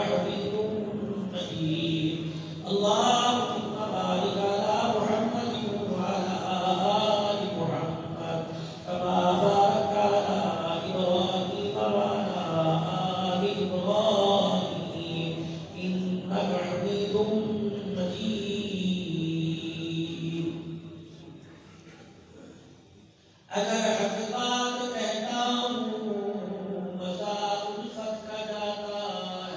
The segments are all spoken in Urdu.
حميد مجيد اللهم بارك على محمد وعلى آل محمد كما باركت على إبراهيم وعلى آل إبراهيم إنك حميد مجيد اگر حقیقات کہتا ہوں مذاق الفت کا جاتا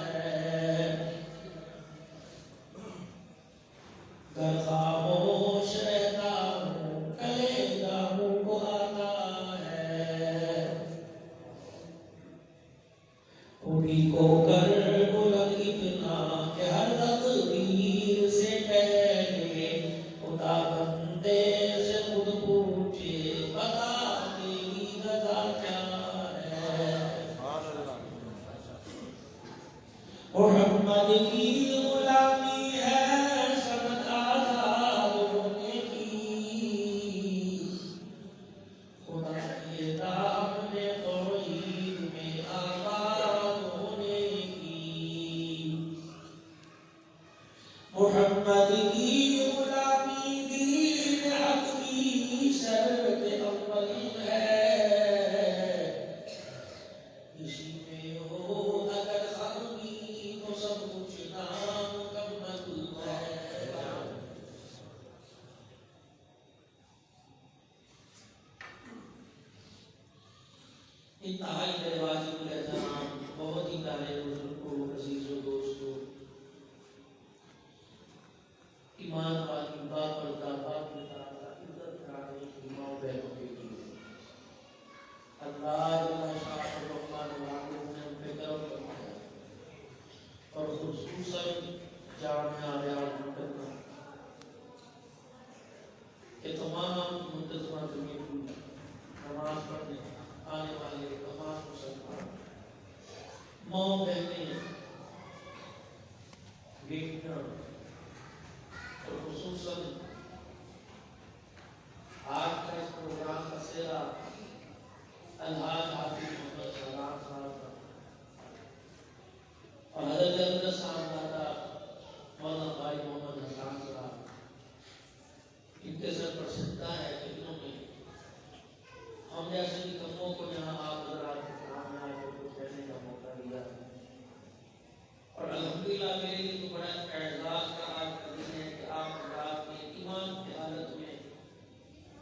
ہے گر خاموش رہتا ہوں کلیجہ منہ کو آتا ہے اڑی کو کر بلند اتنا کہ ہر تقدیر سے پہلے خدا بندے سے خود پوچھے بتا تیری رضا کیا ہے محمد کی غلامی ہے سبق آزاد ہونے کی خدا کے دامن توحید میں آباد ہونے کی محمد کی غلامی دین حق کی شرط اول ہے اسی میں ہو اگر خامی تو سب کچھ نامکمل ہے انتہائی واجب الاحترام بہت ہی پیارے بزرگوں عزیزوں دوستوں ایمان والی باپ پردہ باپ پردہ عزت کرانے کی ماں بہنوں کے لیے اللہ جل شاہ الرحمن الرحیم نے ان پہ کرم فرمایا اور خصوصاً جامعہ ریاض مکرمہ کہ تمام منتظمہ جمعیت نماز پڑھنے آنے والے تمام مسلمان ماں بہنیں بیٹیاں اور خصوصاً آج کا اس پروگرام کا سہرا الحاج حافظ محمد سلام صاحب کا اور حضرت اقدس صاحب دادا مولانا بھائی محمد حسان صاحب ان کے سر پر سجدہ ہے کہ انہوں نے ہم جیسے کموں کو یہاں آپ حضرات کے سامنے آئے تو کچھ کہنے کا موقع دیا اور الحمدللہ میرے لیے تو بڑا اعزاز کا آج کا دن ہے کہ آپ حضرات نے ایمان کی حالت میں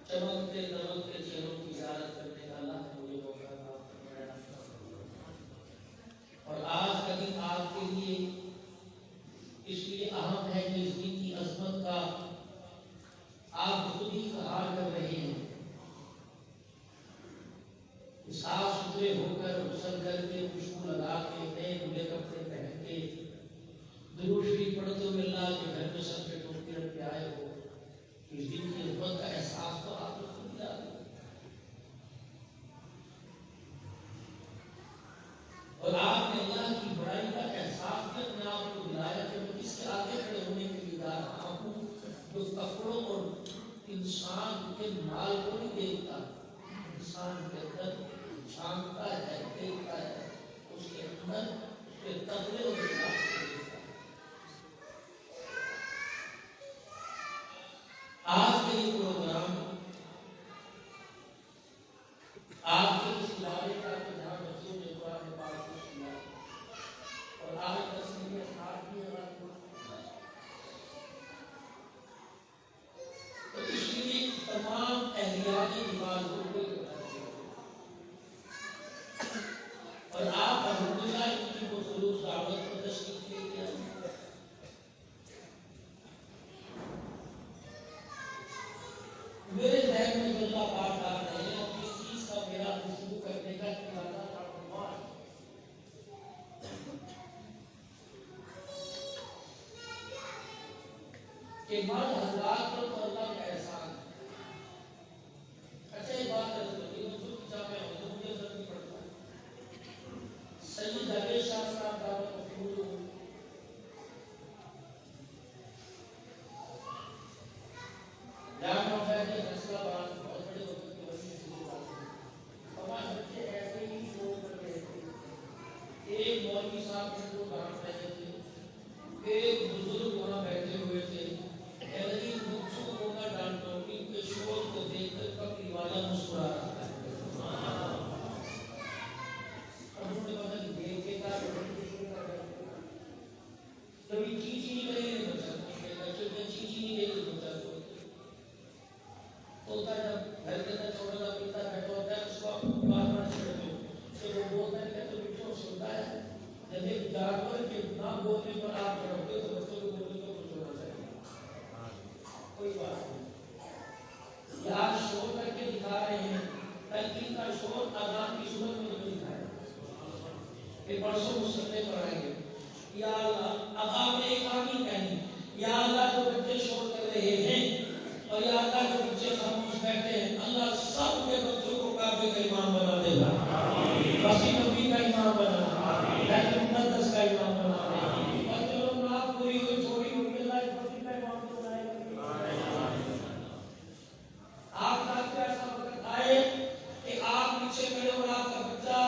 چمکتے دمکتے چہروں کی زیارت کرنے کا اللہ نے مجھے موقع عطا فرمایا اور آج کا دن آپ کے لیے اس لیے اہم ہے کہ اس دن کی عظمت کا آپ خود ہی اظہار کر رہے ہیں صاف ستھرے ہو کر غسل کر کے خوشبو لگا کے نئے دھلے کپڑے پہن کے درود شریف پڑھتے ہوئے اللہ کے گھر میں سر پہ ٹوپی رکھ کے آئے ہو اس دن کی عظمت کا احساس تو آپ کو خود دلا دے اور آپ نے اللہ کی بڑائی کا احساس بھی اپنے آپ کو دلایا کہ میں اس کے آگے کھڑے ہونے کے لیے جا رہا ہوں جو کپڑوں اور انسان کے مال کو نہیں دیکھتا انسان کے اندر جانتا ہے دیکھتا ہے اس کے اندر اس کے تقوی اور اخلاص کو دیکھتا ہے آج کے یہ پروگرام آپ کے اس ادارے کا کہ جہاں بچوں نے قرآن پاک کو سنا اور آج تصویر خاص بھی تو اس لیے تمام اہلیات عبادتوں کو اور آپ الحمدللہ ان کی خصوص دعوت کو تشریف لے کے میرے ذہن میں جو اللہ پاک آ رہے ہیں اور اس چیز کا میرا شروع کرنے کا ارادہ تھا عنوان کہ مرد حضرات پر تو اللہ کا احسان ہے اچھا یہ بات ہے کہ حضور کی جامع حضور مجھے ضرورت نہیں پڑتا سید علی شاہ صاحب دعوت مفروض جامع بیت فیصلہ بات بہت بڑے وقت کے وسیع سے بات ہے ہمارے بچے ایسے ہی شروع کر رہے تھے ایک مولوی صاحب نے جو کام پہلے ایک بزرگ وہاں بیٹھے ہوئے تھے، کہہ رہی بچوں کو میں ڈانٹتا ہوں، ان کے شور کو دیکھ کر بکری والا مسکرا رہا ہے۔ اور انہوں نے پتہ نہیں دیکھے کا کبھی چیچی نہیں کرے گی بچہ کو، بچے میں چیچی نہیں دے گی بچہ کو۔ ہوتا ہے جب گھر کے اندر چھوٹا سا پیتا بیٹھا ہوتا ہے، اس کو آپ بار بار چھڑتے ہو تو وہ بولتا ہے کہ تو بچوں سنتا ہے۔ جب ایک جانور کے نہ بولنے پر آپ چڑھتے ہو تو بچوں کو بولنے کو کچھ ہونا چاہیے، کوئی بات نہیں۔ یا آپ شور کر کے دکھا رہے ہیں، تلقین کا شور اذان کی صورت میں نہیں دکھائے کہ پرسوں مسئلے پر آئیں گے۔ یا اللہ، اب آپ نے ایک آمین کہنی، یا اللہ جو بچے شور کر رہے ہیں اور یا اللہ جو بچے خاموش بیٹھے ہیں، اللہ سب کے بچوں کو کعبے کا امام بنا دے گا، مسیح نبی کا امام بنا، بیت المقدس کا امام بنا، اور چلو نام پوری ہوئی چھوڑی ہوئی، اللہ اس مسیح کا امام بنائے گا۔ آپ کا ایسا وقت آئے کہ آپ پیچھے کھڑے اور آپ کا بچہ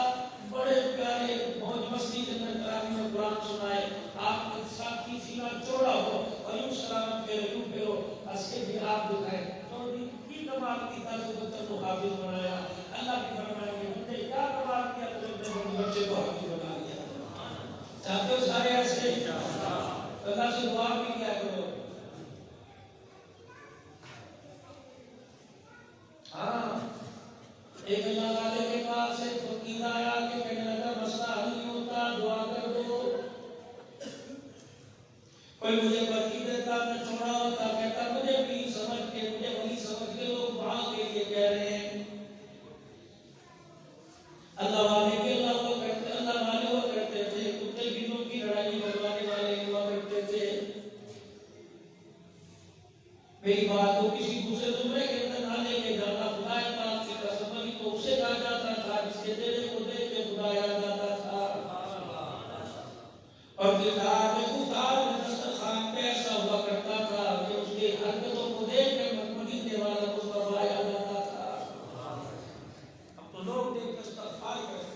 بڑے پیارے موج مستی کے اندر تراویح میں قرآن سنائے، آپ کے ساتھ کی سینہ چوڑا ہو اور یوں سلام پھیرے یوں پھیرو، اس کے بھی آپ دکھائے تو کی کمال کی تھا جو بچہ کو حافظ بنایا۔ اللہ کی فرمائیں گے بندے کیا کمال کیا تو نے بچے کو حافظ بنا دیا۔ چاہتے ہو سارے ایسے اللہ سے دعا بھی کیا کرو۔ ہاں، ایک اللہ والے کے پاس ایک فقیر آیا کہ کہنے لگا مسئلہ حل نہیں ہوتا، دعا کر دو۔ کوئی مجھے برکی دیتا، میں چھوڑا ہوتا، کہتا مجھے بھی سمجھ کے، مجھے وہی سمجھ کے لوگ دعا کے لیے کہہ رہے ہیں۔ اللہ والے کے اللہ وہ کرتے، اللہ والے وہ کرتے تھے، کتے بنوں کی لڑائی کروانے والے ہوا کرتے تھے۔ میری بات کو کسی دوسرے زمرے کے اندر نہ لے کے جانا، خدا پاک کی قسم ابھی تو اسے کہا جاتا تھا جس کے دل کو دیکھ کے خدا یاد آتا تھا۔ اور کتاب میں کتاب میں دسترخوان پہ ایسا ہوا کرتا تھا کہ اس کے حرکتوں کو دیکھ کر مدینے والا مصطفیٰ یاد آتا تھا۔ اب تو لوگ دیکھ کر استغفار کرتے۔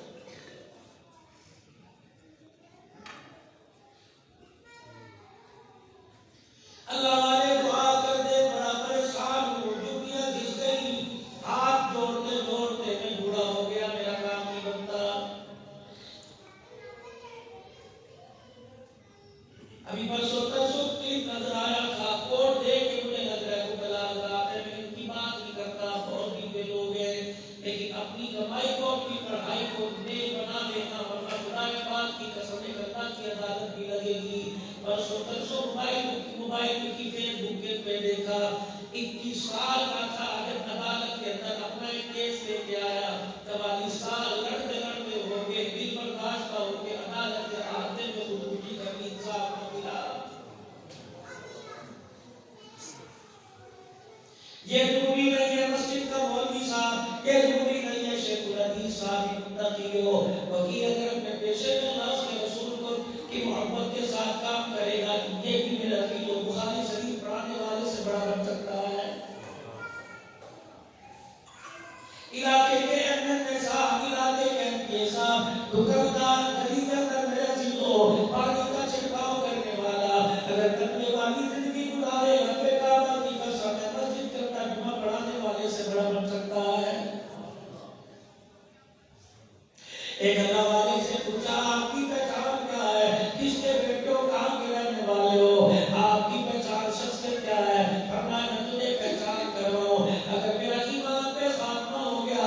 اللہ والے دعا کر دے، بڑا پریشان ہوں، ڈوبیاں گھس گئی، ہاتھ جوڑتے جوڑتے میں بوڑھا ہو گیا، میرا کام نہیں بنتا۔ ابھی پرسوں ترسوتی نظر آیا تھا، کوٹ دے کے مجھے لگ رہا ہے وہ بلال رات ہے، میں ان کی بات نہیں کرتا، بہت ہی بے لوگ ہیں، لیکن اپنی کمائی کو اپنی پڑھائی کو نیک بنا دینا، ورنہ خدا پاک کی قسم اللہ کی عدالت بھی لگے گی۔ پرسوں ترسوں موبائل کی فیس بک پہ دیکھا، 21 سال کا تھا جب عدالت کے اندر اپنا ایک کیس لے کے آیا، 44 سال لڑتے لڑتے ہو گئے، دل برداشت ہو کے عدالت کے احاطے میں خودکشی کرنی انصاف نہ ملا۔ یہ ضروری نہیں ہے مسجد کا مولوی صاحب، یہ ضروری نہیں ہے شیخ الحدیث صاحب متقی ہو، وکیل اگر اپنے پیشے میں اللہ اس کے رسول کو کی محبت کے ساتھ کام کرے گا، یہ بھی میرا بھی جو بخاری شریف پڑھانے والے سے بڑا بن سکتا ہے۔ علاقے کے ایم صاحب، علاقے کے ایم صاحب، دکاندار خریدار کر میرے عزیزوں، پانی کا چھڑکاؤ کرنے والا، اگر کرنے والی زندگی گزارے ربے کعبہ کی قسم ہے مسجد کے اندر جمعہ پڑھانے والے سے بڑا بن سکتا ہے۔ ایک اللہ والے سے پوچھا آپ کی پہچان کیا ہے، کس کے بیٹے ہو، کہاں کے رہنے والے ہو، آپ کی پہچان شخص سے کیا ہے، فرمایا میں تجھے پہچان کر رہا ہوں، اگر میرا ایمان پہ خاتمہ ہو گیا،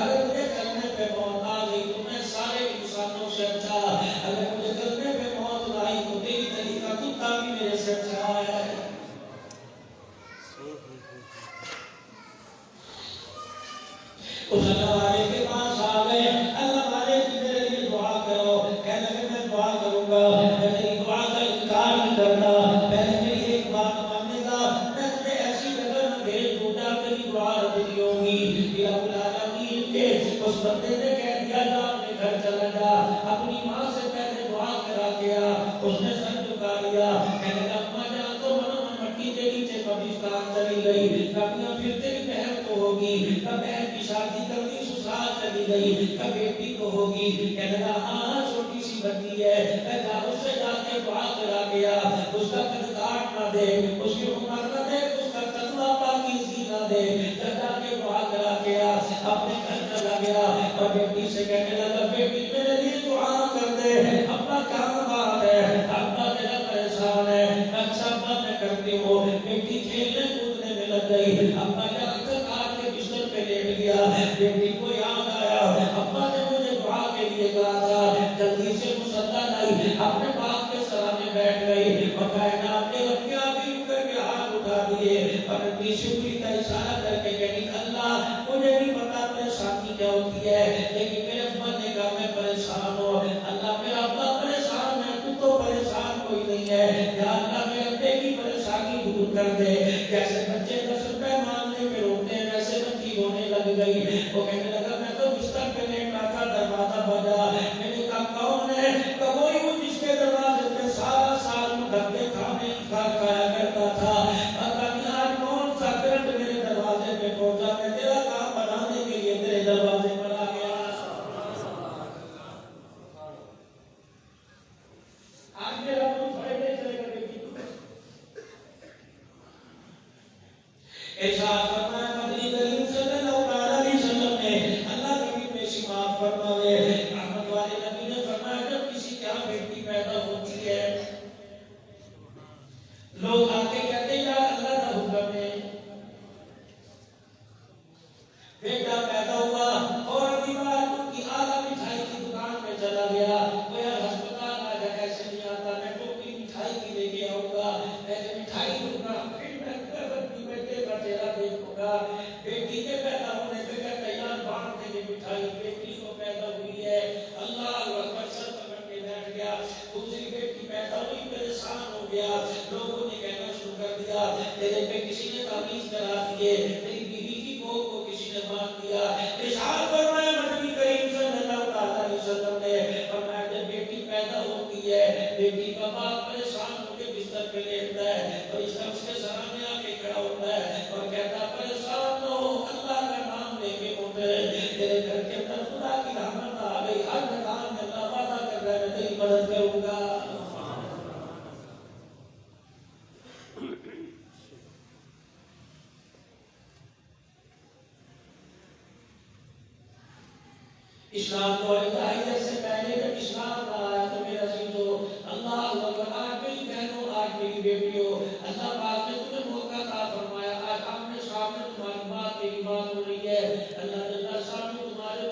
اگر مجھے کرنے پہ موت آ گئی تو میں سارے انسانوں سے اچھا، اگر مجھے کرنے پہ موت آئی تو تیری گلی کا کتا بھی میرے سے اچھا ہے۔ اس اللہ والے کے پاس آ گئے، اللہ والے کی میرے لیے دعا کرو، کہنے لگے میں دعا کروں گا، میں تیری دعا کا انکار نہیں کرتا، پہلے میری ایک بات ماننے گا، میں تجھے ایسی جگہ نہ بھیج دوں جہاں تیری دعا رد ہوگی۔ رب العالمین کے اس بندے نے کہہ دیا جا اپنے گھر چلا جا، اپنی ماں سے پہلے دعا کرا گیا، اس نے سر جھکا لیا، کہنے لگا اماں جان تو مٹی کے نیچے قبرستان چلی گئی، کبھی پھر تیری بہن کو ہوگی، کب بہن کی شادی کرنی سسرال چلی گئی، کب بیٹی کو ہوگی، کہنے لگا ہاں چھوٹی سی بچی ہے، میں اس سے جا کے دعا کرا گیا، دے، اس کی عمر نہ دے، اس کا تقویٰ پاکیزگی نہ دے۔ جب جا کے دعا کرا کے اپنے گھر چلا گیا اور بیٹی سے کہنے لگا بیٹی میرے لیے دعا کر دے، ابا کیا بات ہے، ابا میرا پریشان ہے۔ اچھا ابا میں کرتی ہوں۔ بیٹی کھیلنے کودنے میں لگ گئی، ابا جب تک آ کے بستر پہ لیٹ گیا، بیٹی کو یاد آیا ابا نے مجھے دعا کے لیے کہا تھا، جلدی سے مصلی لائی، اپنے باپ کے سرانے بیٹھ گئی اور کائنات کے رب کے آگے کر کے ہاتھ اٹھا دیے اور اپنی شکری کا اشارہ کر کے کہی اللہ مجھے نہیں پتا پریشانی کیا ہوتی ہے، لیکن میرے ابا نے کہا میں پریشان ہوں، اللہ میرا ابا پریشان ہے، تو تو پریشان کوئی نہیں ہے، یا اللہ میرے ابے کی پریشانی دور کر دے۔ جیسے بچے 10 روپے مانگنے میں روتے ہیں ویسے بچی رونے لگ گئی، وہ کہنے لگا میں تو بستر پہ لیٹا تھا، دروازہ بجا، میں نے کہا کون ہے؟ کہ وہی وہ جس کے دروازے پہ سارا سال ڈبے کھانے کھایا کرتا تھا، آج کون سا کرنٹ میرے دروازے پہ پہنچا، میں تیرا کام بنانے کے لیے تیرے دروازے پر آ گیا۔ آج میرا منہ پڑھنے چلے گا بیٹی کو ارشاد فرمایا نبی کریم صلی اللہ علیہ وسلم نے اللہ کی پیشی معاف فرماوے، رحمت والے نبی نے فرمایا جب کسی کے یہاں بیٹی پیدا ہوتی ہے لوگ آتے کہتے ہیں یا اللہ کا حکم ہے بیٹا پیدا ہوا اور دیوار کی اعلیٰ مٹھائی کی دکان پہ چلا گیا، وہ یار ہسپتال آ جا ایسے نہیں آتا، میں ٹوپی مٹھائی کی لے کے آؤں گا، ایسے مٹھائی دوں گا، پھر میں اپنی بیٹے کا چہرہ دیکھوں گا، بیٹی کے پیدا ہونے پہ میں تیار باندھ دیں گے مٹھائی، بیٹی کو پیدا ہوئی ہے، اللہ اکبر سر پکڑ کے بیٹھ گیا، دوسری بیٹی پیدا ہوئی پریشان ہو گیا، لوگوں نے کہنا شروع کر دیا تیرے پہ کسی نے تعویذ کرا دیے، تیری بیوی کی کوکھ کو کسی نے باندھ دیا۔ ارشاد فرمایا نبی کریم صلی اللہ علیہ وسلم نے فرمایا جب بیٹی پیدا ہوتی ہے بیٹی کا باپ پریشان ہو کے بستر پہ لیٹتا ہے اور اس کے سامنے آ کے کھڑا ہوتا ہے اور کہتا پریشان نہ ہو، اللہ کا نام لے کے اٹھ، تیرے گھر کے اندر خدا کی رحمت آ گئی، ہر میدان میں اللہ وعدہ کر رہا ہے میں تیری مدد کروں گا۔ اسلام کو ہدایت سے پہلے جب اسلام آیا تو میرا عزیزو اللہ اکبر، آج میری بہنوں آج میری بیٹیوں اللہ پاک نے تمہیں موقع عطا فرمایا، آج آمنے سامنے تمہاری بات میری بات ہو رہی ہے، اللہ جل شانہ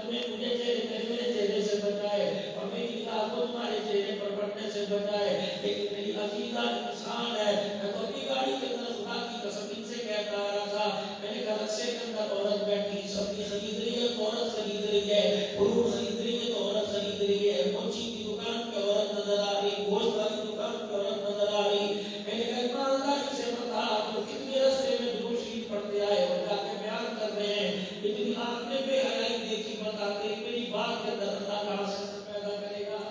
تمہیں مجھے میرے چہرے سے بچائے اور میری بات کو تمہارے چہرے پر پڑنے سے بچائے، لیکن میری عزیزہ انسان ہے، میں تو اپنی گاڑی کے اندر خدا کی قسم ان سے کہتا آ رہا تھا، میں نے کہا رکشے کے اندر عورت بیٹھی سبزی خرید رہی ہے، عورت خرید رہی ہے، فروٹ خرید رہی ہے تو عورت خرید رہی ہے، موچی کی دکان پہ عورت نظر آ رہی، گوشت والی دکان پہ عورت نظر آ رہی، میں نے کہا ایمانداری سے بتا تو کتنے رستے میں درود شریف پڑھتے آئے اور جا کے بیان کر رہے ہیں، اتنی آپ نے بے حیائی دیکھی بتاتے میری بات کے اندر اللہ کہاں سے پیدا کرے گا؟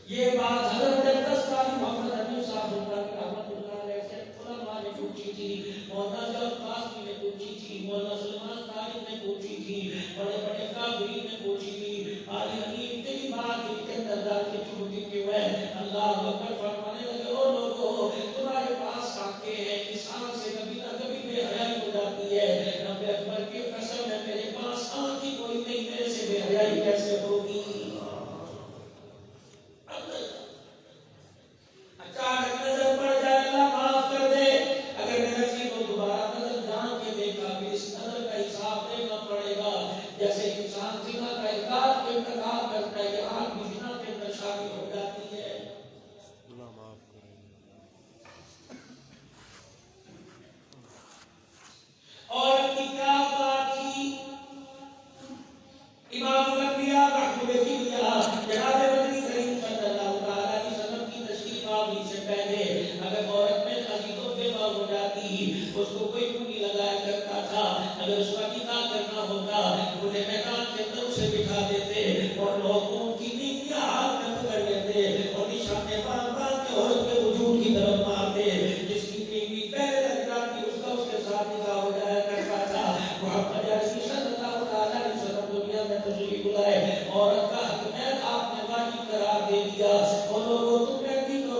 یہ بات حضرت دستاری محمد حنیف صاحب رحمۃ اللہ علیہ سے علماء نے پوچھی تھی، مولانا جعفر قاسمی نے پوچھی تھی، مولانا سلمان طارق نے پوچھی تھی، بڑے بڑے کافرین نے پوچھی تھی، علی حنیف تیری بات دل کے اندر ڈال کے چھوٹی کیوں ہے؟ اللہ اکبر فرمانے لگے او لوگوں تمہارے پاس آتے ہیں انسان سے کبھی نہ کبھی بے حیائی ہو جاتی ہے، رب اکبر کی قسم ہے میرے پاس آنکھ ہی کوئی نہیں، میرے سے بے حیائی کیسے ہوگی؟ اچانک نظر پڑ جائے اللہ معاف کر دے، اگر میرا جی کو دوبارہ نظر جان کے دیکھا پھر اس نظر کا حساب دینا پڑے گا، جیسے انسان زنا کا اقرار کے انتخاب کرتا ہے کہ آنکھ بھی زنا کے اندر شامل ہو جاتی ہے۔ اللہ معاف کرے اور کی کیا بات تھی امام الانبیاء محبوب کبریا جناب مدنی کریم صلی اللہ علیہ وسلم کی تشریف آوری سے پہلے اگر عورت میں عزیزوں بیوہ ہو جاتی اس کو کوئی کنی لگایا کرتا تھا، اگر اس کا نکاح کرنا ہوتا کھلے میدان کے اندر اسے بٹھا دیتے اور لوگوں کی نیکیاں ہاتھ میں پکڑ لیتے اور نشانے باندھ باندھ کے عورت کے وجود کی طرف مارتے، جس کی بیوی پہلے لگ جاتی اس کا اس کے ساتھ نکاح ہو جایا کرتا تھا۔ محمد عربی صلی اللہ علیہ وسلم دنیا میں تشریف لائے، عورت کا حق میں آپ نے واجب قرار دے دیا، اور لوگوں تم کہتی تو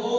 2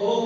2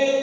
1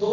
2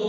2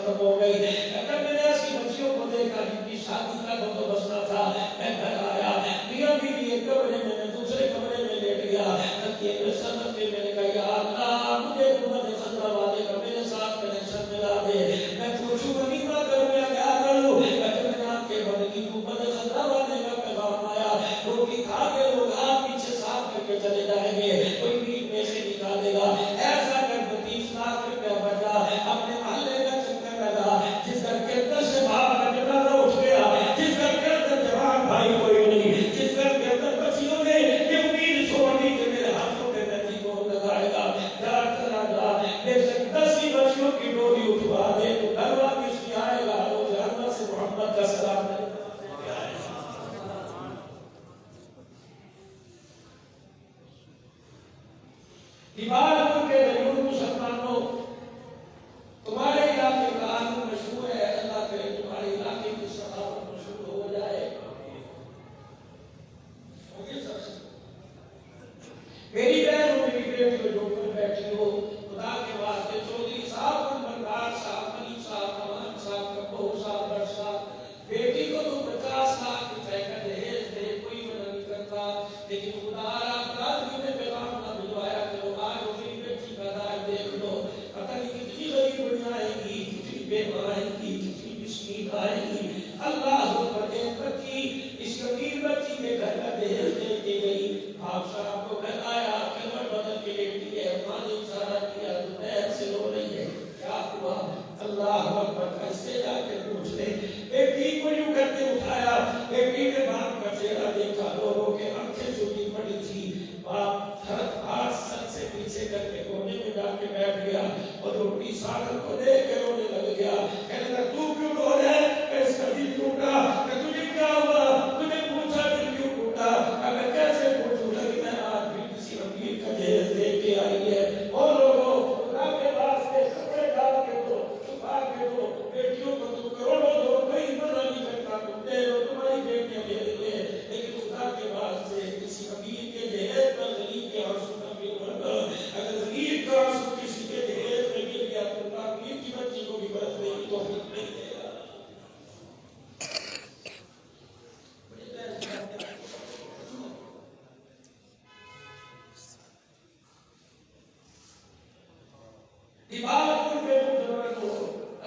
ختم ہو گئی. اگر میں نے ایسی بچیوں کو دیکھا جن کی شادی کا بندوبست نہ تھا, میں گھر آیا, میاں بیوی ایک کمرے میں, میں دوسرے کمرے میں لیٹ گیا. تکیے میں سمجھ کے میں نے کہا یا اللہ مجھے گنبد خضرا والے کا میرے ساتھ کنیکشن ملا دے. میں پوچھوں ولیمہ کر میں کیا کروں. اگر میں آپ کے بن کی گنبد خضرا والے کا پیغام آیا, روٹی کھا کے لوگ آپ پیچھے صاف کر کے چلے جائیں گے, کوئی بیچ میں سے نکالے گا. ایسا کر 30 لاکھ روپیہ بچا, اپنے محلے کا چکر لگا. جس گھر کے اندر سے باہر کا جنازہ اٹھ گیا, جس گھر کے اندر جوان بھائی کوئی نہیں, جس گھر کے اندر بچیوں نے یہ امید چھوڑ دی کہ میرے ہاتھوں پہ مہندی کون لگائے گا, جا چلا جا, بے شک 10 ہی بچیوں کی ڈولی اٹھوا دے تو گھر واپس بھی آئے گا. روز اللہ سے محمد کا سلام دے. عبادت کے ضرور مسلمانوں, تمہارے علاقے کا عالم مشہور ہے, اللہ کرے تمہارے علاقے کی ثقافت مشہور ہو جائے. میری بہنوں میری بیٹیوں جو پر بیٹھی ہو, خدا کے واسطے چودھری صاحب, نمبردار صاحب, ملک صاحب, کمان صاحب, کبو صاحب, بڑ صاحب, بیٹی کو تو 50 لاکھ روپے کا دہیج دے, کوئی منع نہیں کرتا, لیکن خدا آپ رات میں پیغام نہ بھجوایا کرو. آج وہ میری بیٹی کا داج دیکھ لو, پتہ نہیں کتنی غریب بن آئے گی, کتنی بے آئے گی, کتنی مسکین آئے گی. اللہ پر ایک بچی, اس امیر بچی کے گھر کا دہیج دے کے گئی. آپ صاحب کو گھر آیا, کمر بدل کے لیٹی ہے, ماں نے اشارہ کیا تو پیر سے رو رہی ہے. کیا ہوا؟ اللہ اکبر, کیسے جا کے پوچھ لے. بیٹی کو یوں کر کے اٹھایا, بیٹی نے باپ کا چہرہ دیکھا, رو رو کے آنکھیں سوکھی پڑی تھی. باپ ہاتھ سر سے پیچھے کر کے کونے میں جا کے بیٹھ گیا اور روٹی ساگر کو دے کے رونے لگ گیا. کہنے لگا تو کیوں رو رہا ہے؟ اس کا دل ٹوٹا. کہ تجھے کیا ہوا؟ تجھے پوچھا دل کیوں ٹوٹا؟ اگر کیسے پوچھوں لگی میں آج بھی کسی امیر کا جہیز دے کے آئی ہے. اور لوگوں خدا کے واسطے کپڑے ڈال کے دو, چھپا کے دو, بیٹیوں کو تو کروڑوں دو, کوئی منع نہیں کرتا, تم دے دو, تمہاری بیٹیاں میرے لیے. لیکن خدا کے واسطے کسی امیر کے جہیز پر غریب کے آنسو کا بھی مرنا. اگر غریب کا آنسو کسی کے جہیز میں گر گیا تو اللہ امیر کی بچی کو بھی برسنے کی توفیق نہیں دے گا. عبادت کے مجرد ہو,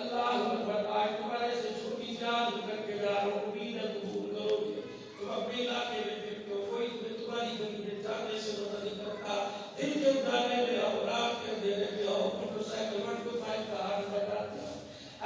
اللہ اکبر, آج تمہارے سے چھوٹی جان کر کے جا رہا ہوں, امید ہے قبول کرو گے. تم اپنے علاقے میں پھرتے ہو, کوئی تمہیں تمہاری زمین جانے سے منع نہیں کرتا. دن کے اجالے میں آؤ, رات کے اندھیرے میں آؤ, موٹر سائیکل 125 کا ہارن بجاتے ہو.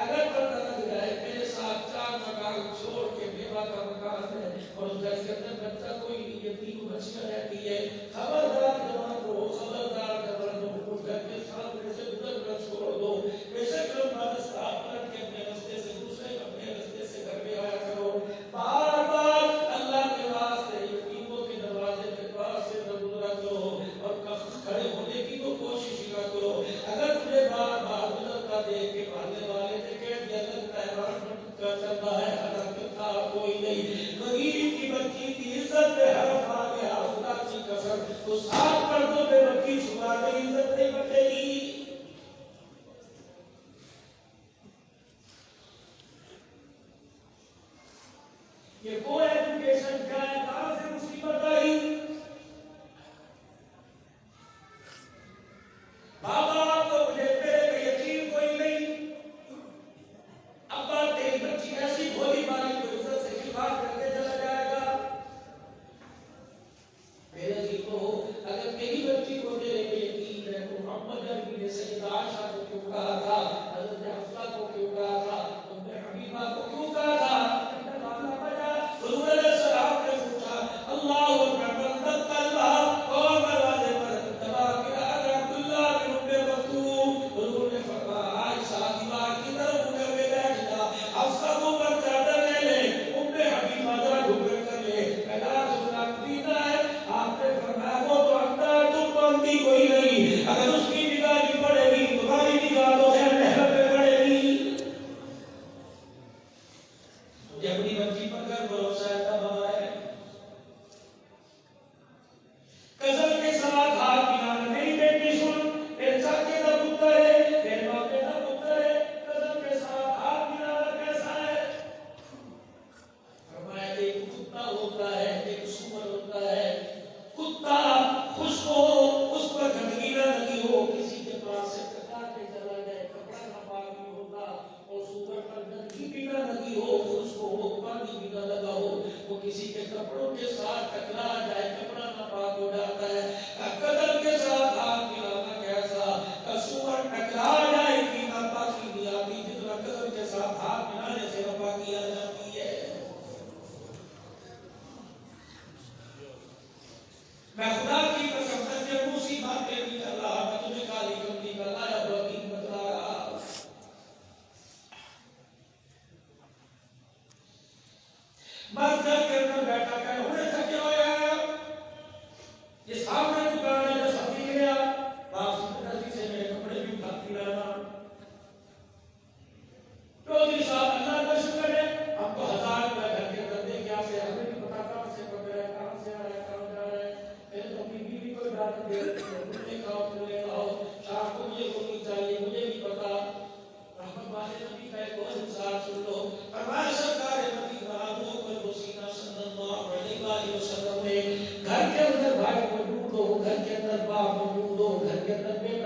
اگر پتہ لگ جائے میرے ساتھ 4 مکان چھوڑ کے بیوہ کا مکان ہے اور اس گھر کے اندر بچہ کوئی نہیں, یتیم بچیاں رہتی ہے, خبردار جوان ہو, خبردار جوان ہو, اس گھر کے سامنے سے گزر کر چھوڑ دو. بے شک لمبا رستہ پلٹ کے اپنے رستے سے دوسرے اپنے رستے سے گھر میں آیا کرو. بار بار اللہ کے واسطے یتیموں کے دروازے کے پاس سے نہ گزرا کرو اور کھڑے ہونے کی تو کوشش نہ کرو. اگر تجھے بار بار گزرتا دیکھ کے ماننے والے نے کہہ دیا لگتا ہے کا چل رہا ہے, حالانکہ تھا کوئی نہیں. غریب کی بچی کی عزت پہ حرف آ گیا, خدا کی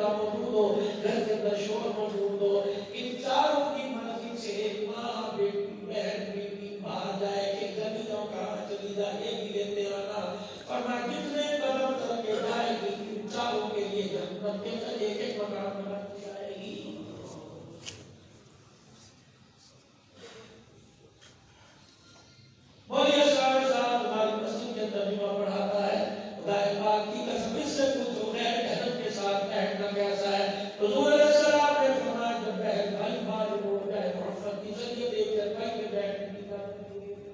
جھگڑا موجود ہو، گھر کے اندر شور موجود ہو، ان چاروں کی منزل سے ایک ماں بیٹی بہن بیٹی باہر جائے کہ گلیوں کہاں چلی جائے یہ بھی لیتے آنا، فرمایا جتنے قدم چل کے جائے گی ان چاروں کے لیے جنت کے اندر ایک ایک مقام بناتی جائے گی۔ بولیے صاحب ہماری مسجد کے اندر جمعہ پڑھاتا ہے، خدا پاک کی قسم اس سے پوچھو غیر محرم کے ساتھ بیٹھنا کیسا ہے؟ حضور علیہ السلام نے فرمایا جب بہن بھائی باہر ہو جائے محمد کی شریعت ایک جگہ پہ بیٹھنے کی اجازت نہیں دیتی۔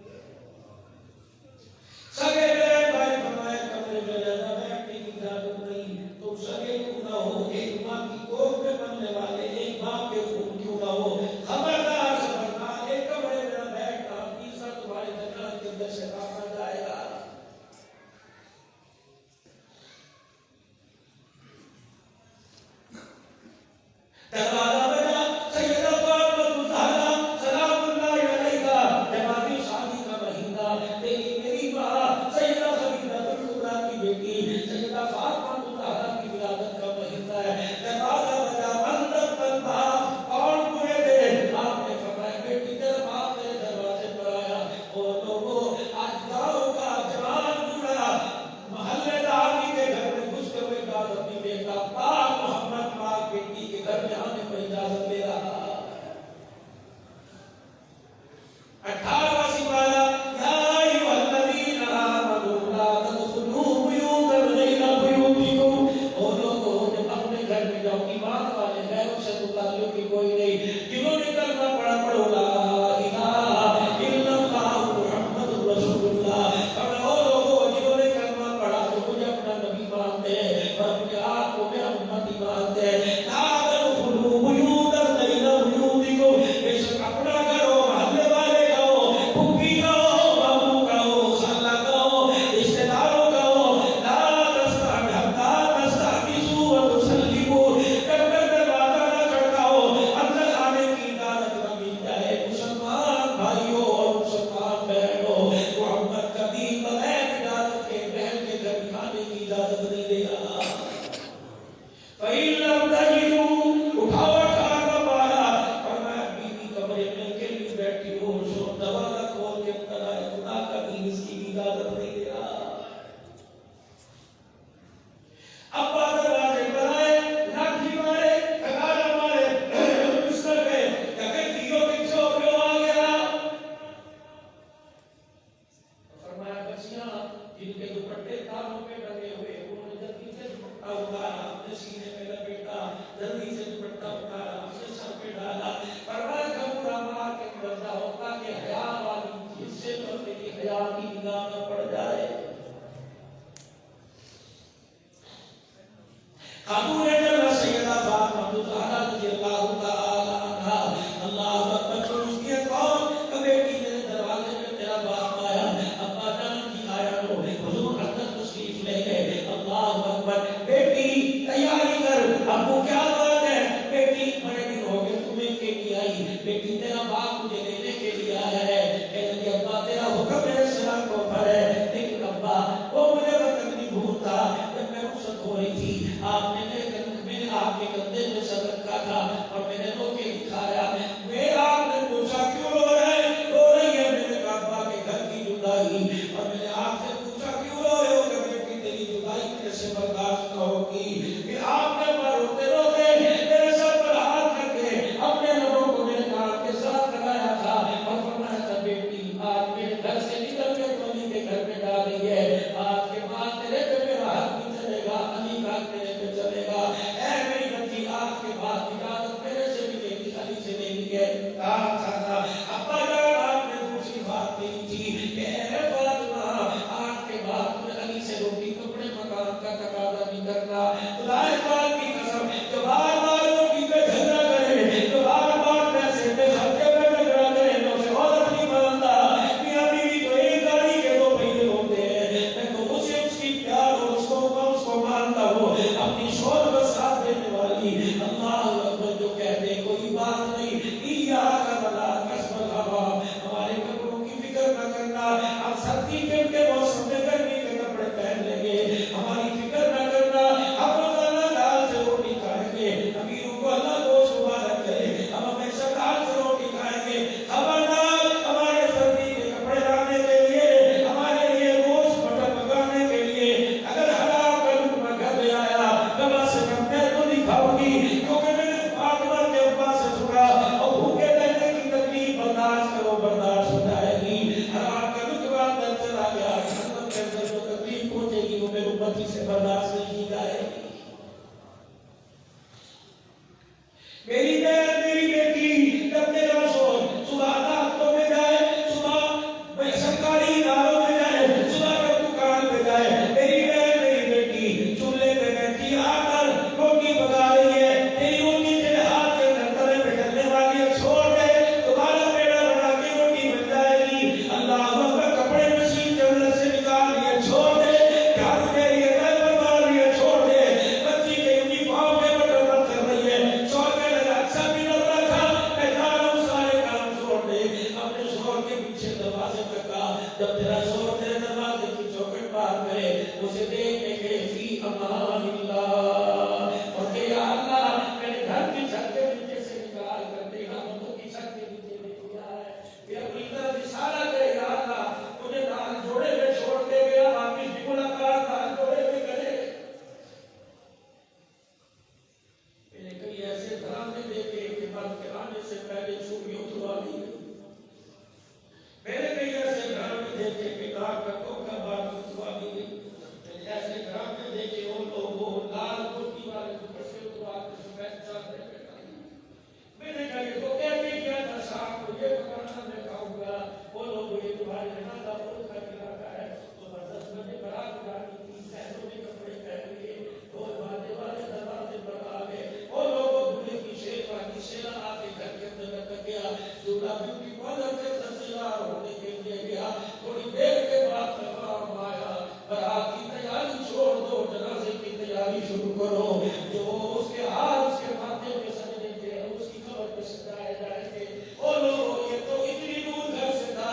سگے بہن بھائی فرمایا کمرے میں زیادہ بیٹھنے کی اجازت نہیں، تم سگے کیوں نہ ہو، ایک ماں کی کوکھ میں بننے والے ایک باپ کے خون کیوں نہ ہو، خبردار خبردار ایک کمرے میں نہ بیٹھنا، تیسرا تمہارے جنات کے اندر سے کاٹا جائے گا۔ دروازہ بجا، سیدہ فاطمہ الزہرا سلام اللہ علیہا، جماعت شادی کا مہینہ، لیکن میری ماں سیدہ خدیجہ الکبریٰ کی بیٹی سیدہ فاطمہ الزہرا کی ولادت کا مہینہ ہے۔ دروازہ بجا، اندر تک باپ کون پورے دے، آپ نے فرمایا بیٹی تیرا باپ میرے دروازے پر آیا، او لوگوں آج گاؤں کا جوان بوڑھا محلے داری کے گھر میں گھس کے کوئی اجازت نہیں دیتا، پاک محمد پاک بیٹی کے گھر میں آنے کو اجازت دے رہا۔ 18واں سپارہ، یا ایھا الذین آمنوا لا تدخلوا بیوتا غیر بیوتکم، او لوگوں جب اپنے گھر میں جاؤ، ایمان والے غیروں سے متعلق ہی کوئی نہیں، جنہوں نے کلمہ پڑھا پڑھو لا الہ الا اللہ محمد رسول اللہ، اور او لوگوں جنہوں نے کلمہ پڑھا تو مجھے اپنا نبی مانتے ہیں اور اپنے آپ کو میرا امتی مانتے ہیں، لا تدخلوا بیوتا غیر بیوتکم، بے شک اپنا گھر ہو، محلے والے کا ہو، پھوپھی کا ہو، بابو کا ہو، خالہ کا ہو، رشتہ داروں کا ہو، لا تستحدثوا وتسلموا، جب تک دروازہ نہ کھڑکاؤ اندر آنے کی اجازت نہ مل جائے۔ مسلمان بھائیوں اور مسلمان بہنوں، محمد کا دین بغیر اجازت کے بہن کے گھر میں آنے کی اجازت نہیں دے رہا۔ فَإِن لَّمْ تَجِدُوا، اٹھاؤ 18واں پارہ، فرمایا بیوی کمرے میں اکیلی بیٹھی ہو، سو دروازہ کھول کے اندر آئے، خدا کا دین اس کی اجازت نہیں دے رہا۔ ابا دروازے پر آئے، لاٹھی مارے، تھگانا مارے، بستر پہ ڈکیتیوں کے چھوکروں آ گیا۔ فرمایا بچیاں جن کے دوپٹے تاروں پہ ڈلے ہوئے، انہوں نے جلدی سے دوپٹہ اتارا، اپنے سینے میں لپیٹا، جلدی سے دوپٹہ اتارا، اپنے سر پہ ڈالا، فرمایا کپڑا مار کے اندر جاؤ تاکہ حیا والی چیز سے تو میری حیا کی نگاہ نہ پڑ جائے۔ خاتون جنت سیدہ فاطمہ الزہرا رضی اللہ تعالی عنہا، اللہ اکبر، پوچھتی ہے کون؟ بیٹی میرے دروازے پہ تیرا باپ آیا، ابا جان جی آیا تو حضور اندر تشریف لے گئے، اللہ اکبر، بیٹی تیاری کر، ابو کیا بات ہے؟ میری بہن میری بیٹی جب تیرا شوہر صبح دعوتوں میں جائے، صبح سرکاری اداروں میں جائے، صبح جب دکان پہ جائے، میری بہن میری بیٹی چولہے پہ بیٹھی آ کر روٹی پکا رہی ہے، تیری روٹی تیرے ہاتھ کے اندر تلے پہ ڈلنے والی ہے، چھوڑ دے دوبارہ پیڑا بنا کے روٹی بن جائے گی۔ اللہ اکبر، کپڑے مشین کے اندر سے نکال لیے، چھوڑ دے، جھاڑو دے رہی ہے، پیپر مار رہی ہے، چھوڑ دے، بچی کے یونیفارم کے بٹن بند کر رہی ہے، شوہر کہنے لگا اچھا بھی نہ رکھا، میں جا رہا ہوں، سارے کام چھوڑ دے۔ اپنے شوہر کے پیچھے دروازے تک آ، جب تیرا شوہر تیرے دروازے کی چوکھٹ پار کرے، اسے دیکھنے کے فی امان اللہ، اور کہ یا اللہ میرے گھر کی چھت کے نیچے سے نکال کر دیکھا بندوں کی چھت کے نیچے لے گیا ہے، یہ اپنی طرف اشارہ کرے، یا اللہ مجھے دال جوڑے میں چھوڑ دے گیا، واپس بھی ملاقات دال جوڑے میں کرے۔ میں نے کئی ایسے ڈرامے دیکھے کہ مرد کے آنے سے پہلے چوڑی اتروا دی گئی، میں نے کئی ایسے ڈرامے دیکھے کہ ناک کا ٹوکا بات اتروا دی گئی، میں نے ایسے ڈرامے دیکھے وہ لوگ وہ لال کرتی والے دوپٹے اتروا کے سفید چادریں پہنا دی۔ میں نے کہا یہ تو کہتے کیا تھا شام کو یہ پکانا میں کھاؤں گا، وہ لوگ یہ تمہارے یہاں کا ملک کا علاقہ ہے، زبردست میں نے برات اٹھانی تھی، شہروں میں کپڑے پہن لیے، ڈھول بازے والے دروازے پر آ گئے، وہ لوگوں دولہے کی شیروانی شیرا آ کے گھر کے اندر لٹک گیا، دولہا بیوٹی پارلر کے اندر تیار ہونے کے لیے گیا، تھوڑی دیر کے بعد پیغام آیا برات کی تیاری چھوڑ دو، جنازے کی تیاری شروع کرو، جو اس کے ہاتھ اس کے ماتھے پہ سجنے تھے اس کی قبر پہ سجائے جائیں گے۔ وہ لوگوں یہ تو اتنی دور گھر سے تھا،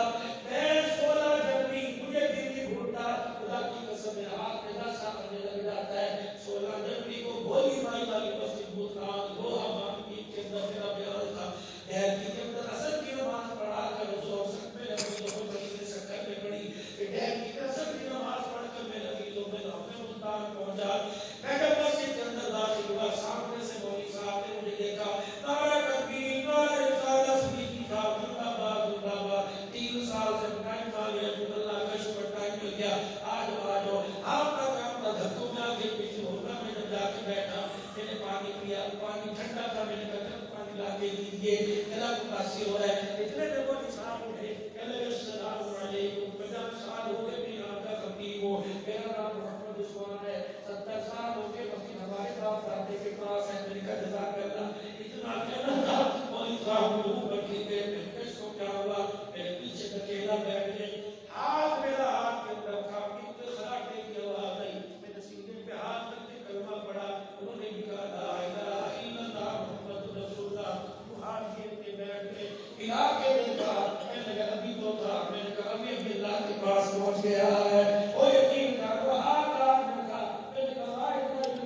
میں 16 جنوری مجھے دن نہیں بھولتا، خدا کی قسم میرا ہاتھ میں نشہ آنے لگ جاتا ہے، 16 جنوری کو بھولی مائی والی مسجد بلخان لوہا مارکیٹ کے اندر میرا بیان تھا، ڈیکی کے اندر اثر کی نماز پڑھا کر زور سک میں لگی تو بڑی سکر میں پڑی، ڈیکی کے اثر کی نماز پڑھ کر میں لگی تو میں اپنے ملتان پہنچا، میں جب مسجد کے اندر داخل ہوا، سامنے سے مولوی صاحب نے مجھے دیکھا، نعرہ تکبیر نعرہ رسالت سبھی صاحب زندہ باد زندہ باد، 3 سال سے ٹائم آ گیا، اللہ کا شکر ٹائم مل گیا، آج آجو آپ کا کام تھا دھکوں میں آگے پیچھے ہوگا، میں جب جا کے بیٹھا میں نے پانی پیا، پانی ٹھنڈا تھا، میں نے کہا پانی لا کے دیجیے، میرا متاثر ہو رہا ہے، اتنے میں مولوی صاحب اٹھے، کہنے لگے السلام علیکم، 50 سال ہو گئے میں یہاں کا خطیب ہوں، میرا نام محمد عثمان ہے، 70 سال ہو گئے مسجد ہمارے باپ دادے کے پاس ہے، میں نے کہا جزاک اللہ، اتنا کہنا تھا، مولوی صاحب روح بٹھی گئے، میں نے اس کو کیا ہوا، میرے پیچھے اکیلا بیٹھ گئے، ہاتھ میرا ہاتھ کے اندر تھا، کتنے خراٹے کی آواز آئی، میں نے سینے پہ ہاتھ رکھ کے کلمہ پڑھا، انہوں نے بھی کہا لا الہ الا اللہ محمد رسول اللہ، وہ ہاتھ گیر کے بیٹھ گئے، ہلا کے دیکھا، میں نے کہا ابھی تو تھا، میں نے کہا ابھی اللہ کے پاس پہنچ گیا ہے، وہ یقین کر وہ ہاتھ رکھ میں کہا، میں نے کہا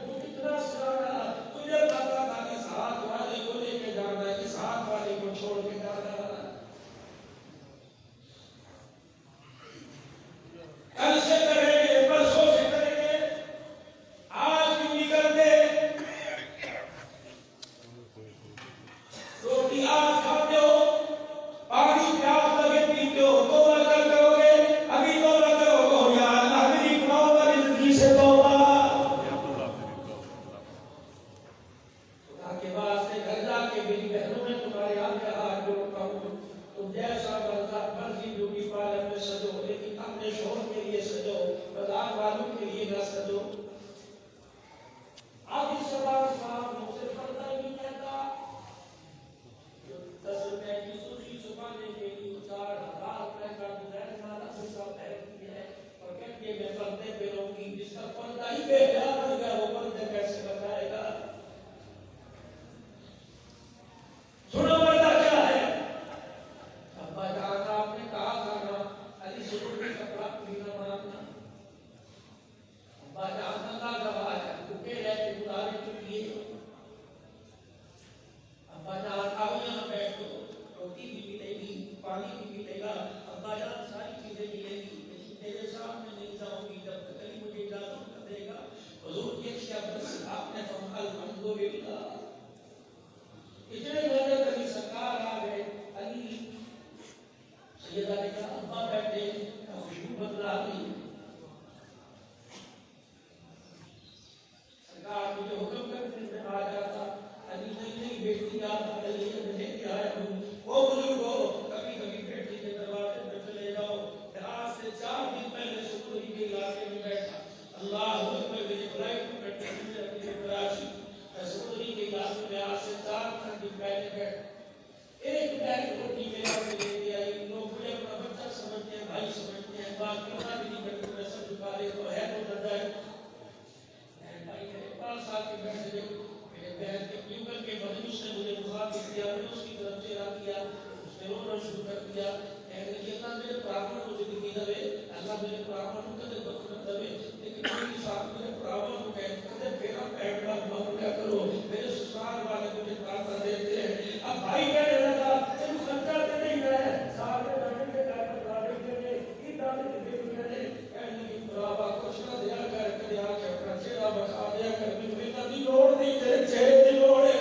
تو کتنا سرانا، تجھے پتا تھا اس ہاتھ والے کو لے کے جانا ہے، اس ہاتھ والے کو چھوڑ کے جانا ہے، کل سے کریں گے، پرسوں سے کریں گے، آج کیوں نہیں کرتے؟ روٹی آج کھاتے ہو، پانی پیاس لگے پیتے ہو، توبہ کر کرو گے، ابھی توبہ کرو گے، یا اللہ میری گناہوں والی زندگی سے توبہ، خدا کے واسطے گھر جا کے میری بہنوں میں تمہارے آگے ہاتھ جوڑتا ہوں، تم جیسا مرضی بیوٹی پارلر میں سجو، لیکن اپنے شوہر کے لیے سجو، بازار والوں کے لیے نہ سجو۔ اب اس سوال صاحب مجھ سے پردہ ہی نہیں کہتا، 10 روپے کی سوچی چھپانے کے لیے 4,000 روپے کا ڈیزائن مانا سوچا پہنتی ہے، اور کہتی ہے میں پردے پہ رہوں گی، جس کا پردہ ہی بے حیا بن گیا وہ پردے کیسے بچائے گا؟ بیٹھ ایک بیگ روٹی میرے آگے لے کے آئی لوگ مجھے اپنا بچہ سمجھتے ہیں بھائی سمجھتے ہیں بات کرنا بھی نہیں کرتے میں سب جھکا رہے تو ہے تو دردہ ہے بھائی میرے پاس آ کے بیٹھ گئے میرے بہن کے پیوکل کے مجلس نے مجھے مخاطب کیا میں نے اس کی طرف چہرہ کیا اس نے رونا شروع کر دیا کہنے لگی اللہ میرے پراوان کو زندگی دے اللہ میرے پراوان کو کدے بخشت دے لیکن میری ساتھ میرے پراوان کو کدے پھیرا پینٹ کا بہت کیا کرو میرے سسرال والے مجھے طاقت دیتے ہیں اب بھائی کہنے لگا تم خرچہ دے نہیں ہے سارے رہنے کے طاقت والے کے لیے یہ دعوت دے دے کہنے لگی پراوا کچھ نہ دیا کر کے آ کے اپنا چہرہ بتا دیا کر میری نبی لوڑ نہیں تیرے چہرے کی لوڑ ہے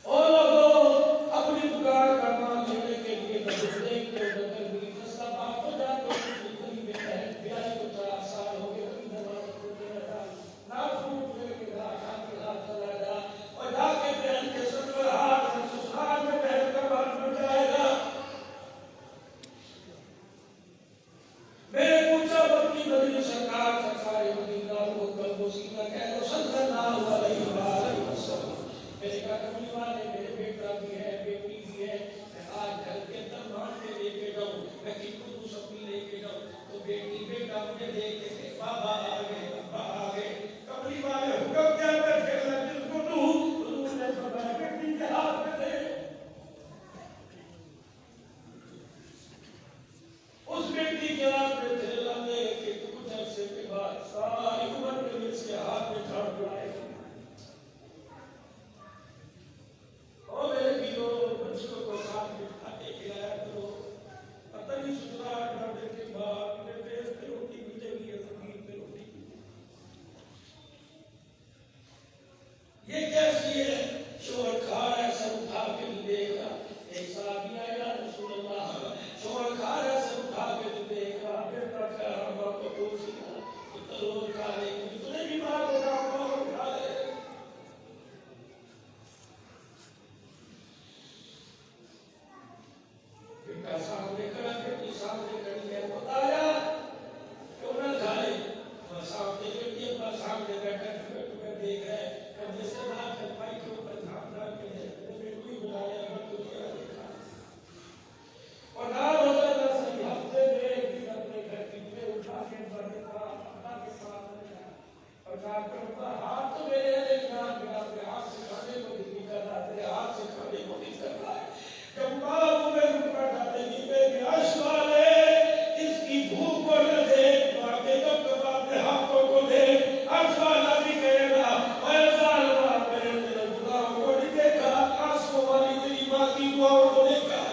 اور لوگوں اپنی پکار کا نام لینے کے لیے نظر دیکھ کے بدل بھی فیصلہ بات ہو جا تو زندگی میں بہن بیاہی کو 4 سال ہو گئے کبھی نماز پڑھتے رہا نہ پھوٹ لے کے ہاتھ چلا جا اور جا کے بہن کے سر پر ہاتھ سسرال میں بہن کا بات بن جائے گا میرے پوچھا وقتی نبی سرکار سرکار مدینہ کو قلب و سینہ کہہ دو صلی اللہ علیہ وسلم میرے کا کبھی والے میرے بیٹا بھی ہے بیٹی بھی ہے میں آج گھر کے اندر مان کے لے کے جاؤں میں کتوں کو سبھی لے کے جاؤں تو بیٹی بیٹا مجھے دیکھ کے بابا آ گئے ابا آ گئے کبھی والے حکم کیا بیٹھے جس کو تو حضور نے فرمایا بیٹی کے ہاتھ میں دے اس بیٹی کے ہاتھ میں تھے لگے کہ کچھ عرصے کے بعد ساری عمر میں اس کے ہاتھ میں جھاڑ پڑائے اور میرے بیو بچوں کو ساتھ بٹھا کے کھلایا کرو پتہ نہیں سسرال جانے کے بعد میرے پیٹ پہ روٹی ملے گی یا زمین پہ روٹی یہ کیسی ہے شوہر کھا رہا ہے سر اٹھا کے نہیں دیکھ رہا ایک صحابی آیا رسول اللہ شوہر کھا رہا ہے سر اٹھا کے نہیں دیکھ رہا بیٹا کھا رہا باپ کو دوسری کھا روز کھا لے تجھے بھی ماں کو کھا لے بیٹا سامنے کھڑا بیٹی سامنے کھڑی ہے بتایا کیوں نہ کھائے سامنے بیٹی اپنا سامنے بیٹھا ٹکر دیکھ رہے اب جیسے بات کر پائی کے اوپر دھام دھام کے بیٹی بلایا بٹ تو کیا دیکھا اور نہ روزہ نہ صحیح ہفتے میں ایک دن اپنے گھر کی میں اٹھا کے بڑھے تھا اپنا کے ساتھ رہا اور کہا کہ ہاتھ تو میرے ہے لیکن میرا اپنے ہاتھ سے کھانے کو نہیں کر رہا تیرے ہاتھ سے کھانے کو نہیں کر رہا ہے جب باپ میں رکھا جاتے گی میری عرش والے اس کی بھوک کو نہ دے باقی جب کب اپنے ہاتھوں کو دے عرش والا بھی کہے گا اے ظالمہ میں نے تیرے گناہوں کو نہیں دیکھا آنسوں والی تیری ماں کی دعاؤں کو دیکھا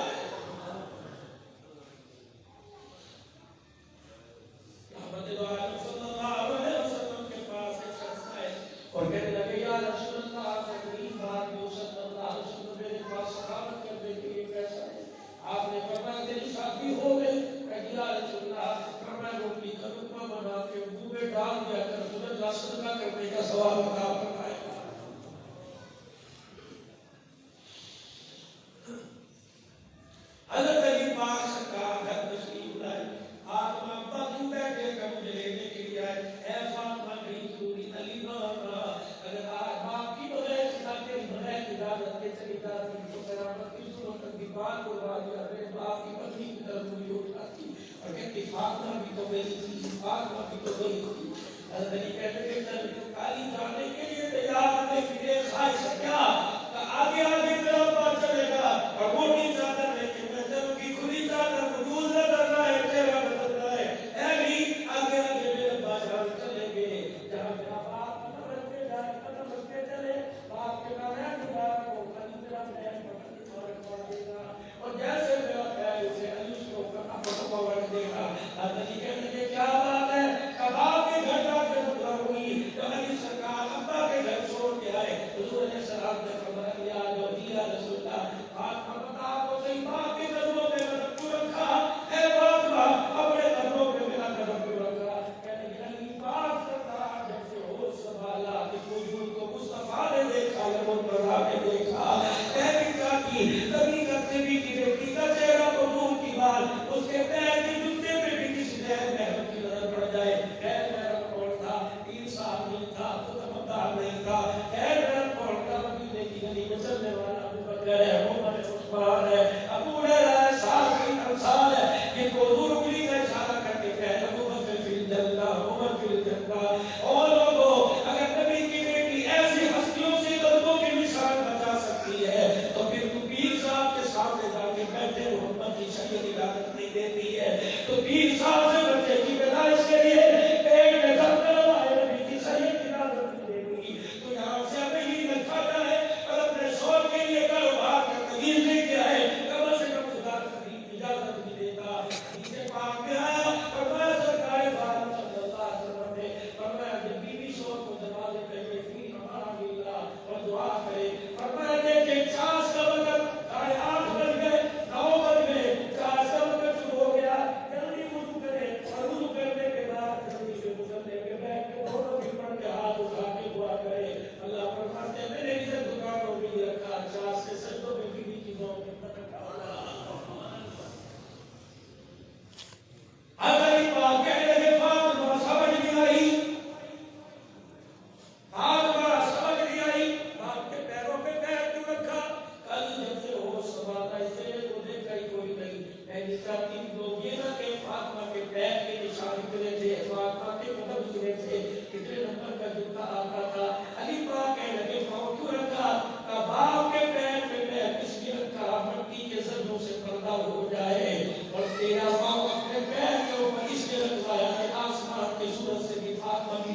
رحمت اللہ صلی اللہ علیہ وسلم کے پاس ایک شخص آئے اور کہنے لگے یا رسول اللہ تقریب بات جو صلی اللہ علیہ وسلم میرے پاس سلامت کرنے کے لیے کیسا ہے آپ نے فرمایا تیری شادی ہو گئی کہ یا رسول اللہ فرمایا روٹی کا لقمہ بنا کے منہ میں ڈال دیا کر تمہیں لا صدقہ کرنے کا ثواب عطا فرمائے گا حضرت علی پاک سرکار گھر تشریف لائے آپ ابا کیوں بیٹھے کر مجھے لینے کے لیے آئے اے فاطمہ نہیں ضروری علی نہ اگر آج باپ کی بغیر اجازت کے چلی جاتی تو قیامت کی صورت کی بات کو راجع ہے باپ کی پتنی کی طرف مجھے اٹھاتی اور کہتی فاطمہ بھی تو میری تھی فاطمہ بھی تو میری تھی حضرت علی کہتے کہ چل کالی جانے کے لیے تیار ہونے کے لیے خواہش کیا آگے آگے میرا بات چلے گا اور موٹی چادر لے کے میں چلوں گی کھلی چادر وجود نظر رہا ہے چہرہ نظر رہا ہے اے بھی آگے آگے میرے بازار چلیں گے جہاں میرا باپ قدم رکھ کے جائے قدم رکھ کے چلے باپ کے نام ہے دوبارہ کو کلی میرا پیر پکڑ دے گا اور جیسے میرا پیر اسے علی اس کو پکڑ دے گا علی کہنے کے کیا بات ہے کباب کے گھر جا کے مطلع ہوئی تو علی سرکار ابا کے گھر چھوڑ کے آئے حضور علیہ السلام نے فرمایا یا جو دیا رسول اللہ فاطمہ بتا کو صحیح باپ کے قدموں پہ قدم کیوں رکھا اے فاطمہ اپنے قدموں پہ میرا قدم کیوں رکھا کہنے کہ علی پاک سرکار جب سے ہوش سنبھالا کہ وجود کو مصطفیٰ نے دیکھا یا مرتضیٰ نے دیکھا کہنے کیا کی نبی کرتے بھی کی بیٹی کا چہرہ کو دور کی بات اس کے پیر کی جوتے پہ بھی کسی نہر محرم کی نظر پڑ جائے خیر محرم کون تھا 3 سال نہیں تھا تو تمام نہیں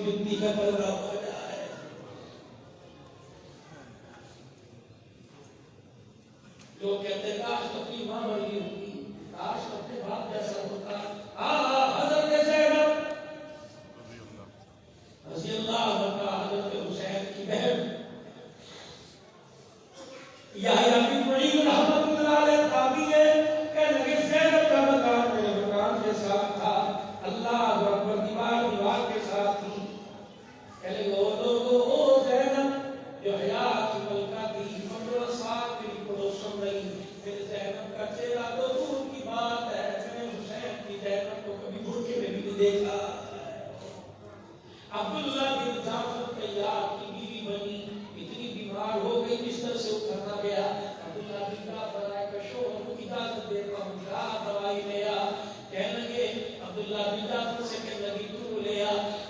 بندی کا پردہ ہو جائے. لوگ کہتے ہیں کاش اپنی ماں والی ہوتی, کاش اپنے باپ جیسا ہوتا. حضرت زینب رضی اللہ عنہ حضرت حسین کی بہن یحییٰ بن معین رحمۃ اللہ علیہ تابعی ہے. کہنے لگے زینب کا مکان میرے مکان کے ساتھ تھا, اللہ اکبر, دیوار کے ساتھ تھی. کہنے لگے وہ لوگوں زینب جو حیات کی ملکہ تھی, 15 سال کی پڑوسن رہی. پھر زینب کا چہرہ تو دور کی بات ہے, میں نے حسین کی زینب کو کبھی برقعے میں بھی نہیں دیکھا. عبداللہ بن جعفر طیار کی بیوی بنی, اتنی بیمار ہو گئی بستر سے اٹھا نہ گیا. عبداللہ بن جعفر آئے کہ شوہر کو اجازت دیتا ہوں, جا دوائی لے آ. کہنے لگے عبداللہ بن جعفر سے کہنے لگی تو لے آ.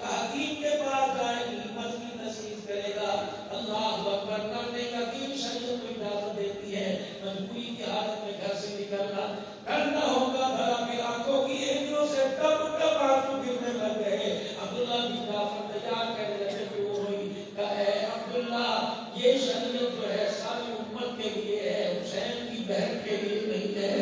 حکیم کے پاس جائے گی, مسجد نصیحت کرے گا. اللہ اکبر, کرنے کا دین شریعت کو اجازت دیتی ہے. مجبوری کی حالت میں گھر سے نکلنا کرنا ہوگا. بھلا پھر آنکھوں کی اینٹوں سے ٹپ ٹپ آنسو گرنے لگ گئے. عبداللہ بن جعفر تیار کرنے لگے کہ وہ ہوئی کہ اے عبداللہ, یہ شریعت جو ہے ساری امت کے لیے ہے, حسین کی بہن کے لیے نہیں ہے.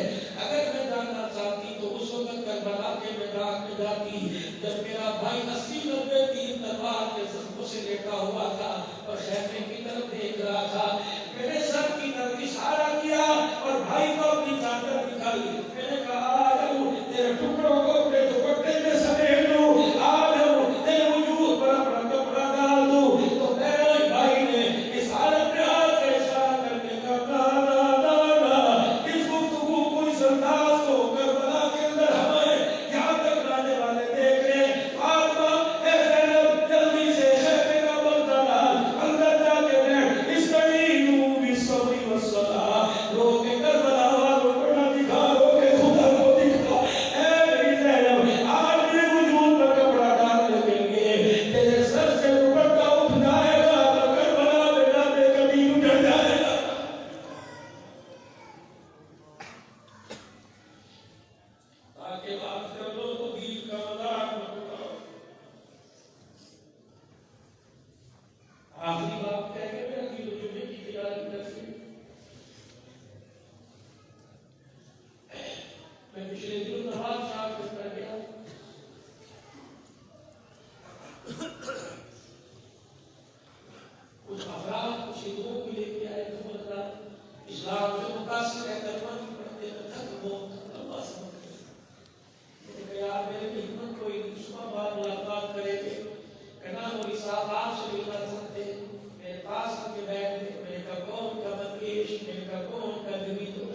اگر میں جانا چاہتی تو اس وقت کربلا کے میدان میں جاتی جب میرا بھائی 80-90 تیر تلوار کے زخموں سے لیٹا ہوا تھا اور خیمے کی طرف دیکھ رہا تھا. میں نے سر کی طرف اشارہ کیا اور بھائی کو اپنی چادر دکھائی. میں نے کہا آ جاؤ, تیرے ٹکڑوں کو اپنے دوپٹے میں سمیٹ لوں, آ جاؤ, تیرے وجود پر اپنا کپڑا ڈال دوں. تو میرے بھائی نے اس حالت میں ہاتھ کا اشارہ کرنے کا اس گفتگو کو اس انداز کو کربلا کے اندر ہمیں یہاں تک لانے والے دیکھ رہے ہیں. فاطمہ, اے زینب, جلدی سے خیمے کا پردہ ڈال, اندر جا کے بیٹھ. استعینوا بالصبر والصلاۃ, رو کے کربلا والوں کو نہ دکھا, رو کے خدا کو دکھا. اے میری زینب, آج میرے وجود پر کپڑا ڈالنے کے لیے تیرے سر سے دوپٹہ اٹھ جائے گا تو کربلا میں جاتے کبھی اٹھ جائے گا. تاکہ بات کر لو تو دین کا مذاق مت اڑاؤ. آخری بات کہہ کے میں اگلی جمعے کی تیاری کرتی. میں پچھلے دنوں نواز شاہ کو کر گیا. کچھ افراد کچھ ہندوؤں کو لے کے آئے جو مطلب اسلام سے متاثر ہے, کلمہ پڑھتے ہیں, تک وہ اللہ سمجھتے ہیں. میں نے کہا یار میرے بھی ہمت کوئی نہیں, صبح بعد ملاقات کرے گے. کہنا مولی صاحب آپ سے ملنا چاہتے ہیں. میرے پاس آ کے بیٹھ گئے. میں نے کہا کون کا مکیش, میں نے کہا کون کا دمی تو کون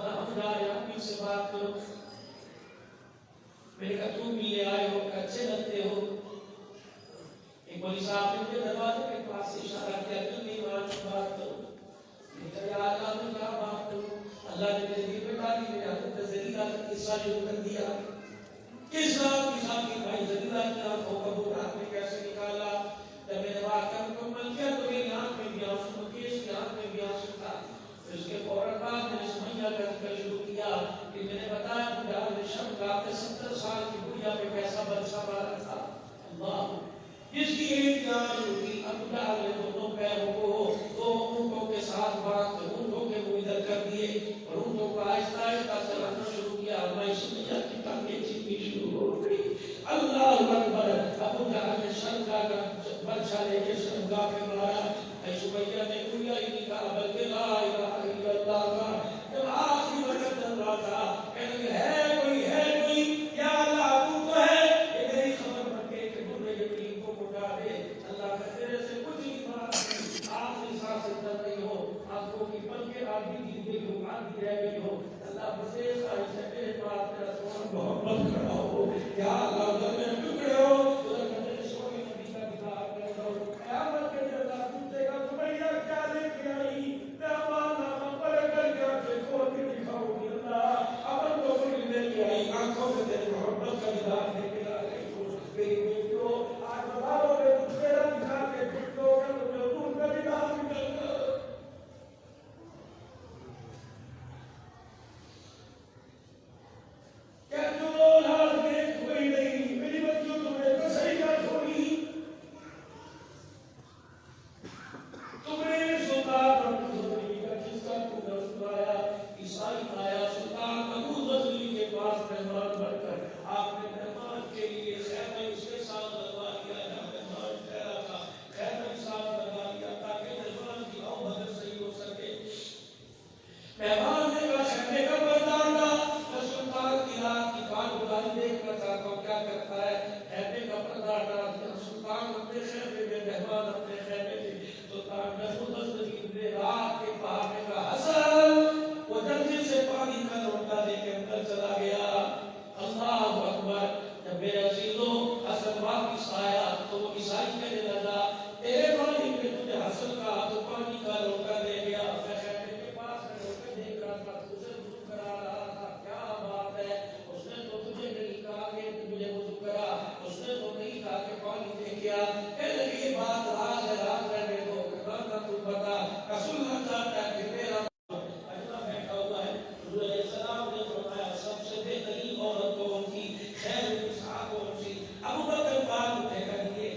کا ہم جا رہے ہیں, آپ سے بات کرو. میں نے کہا تم ملے آئے ہو, اچھے لگتے ہو. ایک مولی صاحب نے مجھے دروازے کے پاس سے اشارہ کیا, کیوں نہیں مان بات کرو. میں نے کہا یا اللہ میں کیا بات کروں, اللہ نے میرے دل میں ڈالی. میں نے حضرت زلیلہ کا قصہ جو کر دیا. کس بات کی خاطر بھائی زلیلہ کی آنکھوں کا بوٹا آپ نے کیسے نکالا. جب میں نے واقعہ مکمل کیا تو میری آنکھ میں بھی آنسو, مکیش کی آنکھ میں بھی آنسو تھا. پھر اس کے فوراً بعد میں نے سمجھا کر شروع کیا کہ میں نے بتایا مجھے آج شب کا 70 سال کی بڑھیا پہ کیسا برسا مارا تھا. اللہ, جس کی ایک جان ہوئی, ابو جہل نے دونوں پیروں کو 2 اونٹوں کے ساتھ باندھ کر اونٹوں کے منہ ادھر کر دیے اور اونٹوں کو آہستہ آہستہ چلانا شروع کیا. میں سمجھا کہ ٹانگیں چھینی شروع ہو گئی. اللہ اکبر. ابو جہل نے شرمگاہ کا برچھا لے کے شرمگاہ پہ مارا. اے سمیہ نے کوئی ہی نہیں کہا بلکہ لا الہ الا اللہ کا. جب آخری وقت چل رہا تھا, کہنے لگے ہے کوئی, یا اللہ تو تو ہے, یہ میری خبر رکھے کہ برے یقین کو اٹھا دے. اللہ کا تیرے سے کچھ نہیں بات. پاس آیا تو وہ عیسائی کہنے لگا تیرے مالک نے تجھے حاصل کہا تو پانی کا لوٹا لے گیا. میں خیمے کے پاس کھڑے ہو کے دیکھ رہا تھا تو اسے وضو کرا رہا تھا. کیا بات ہے, اس نے تو تجھے نہیں کہا کہ مجھے وضو کرا, اس نے تو نہیں کہا کہ پانی دے گیا. کہنے لگی یہ بات راز ہے, راز رہنے دو, کرنا تو بتا. رسول اللہ چاہتا ہے کہ میرا اجلا بیٹھا ہوا ہے. حضور علیہ السلام نے فرمایا سب سے بہترین عورت کون تھی, خیر النساء کون سی؟ ابو بکر بات اٹھے کر دیے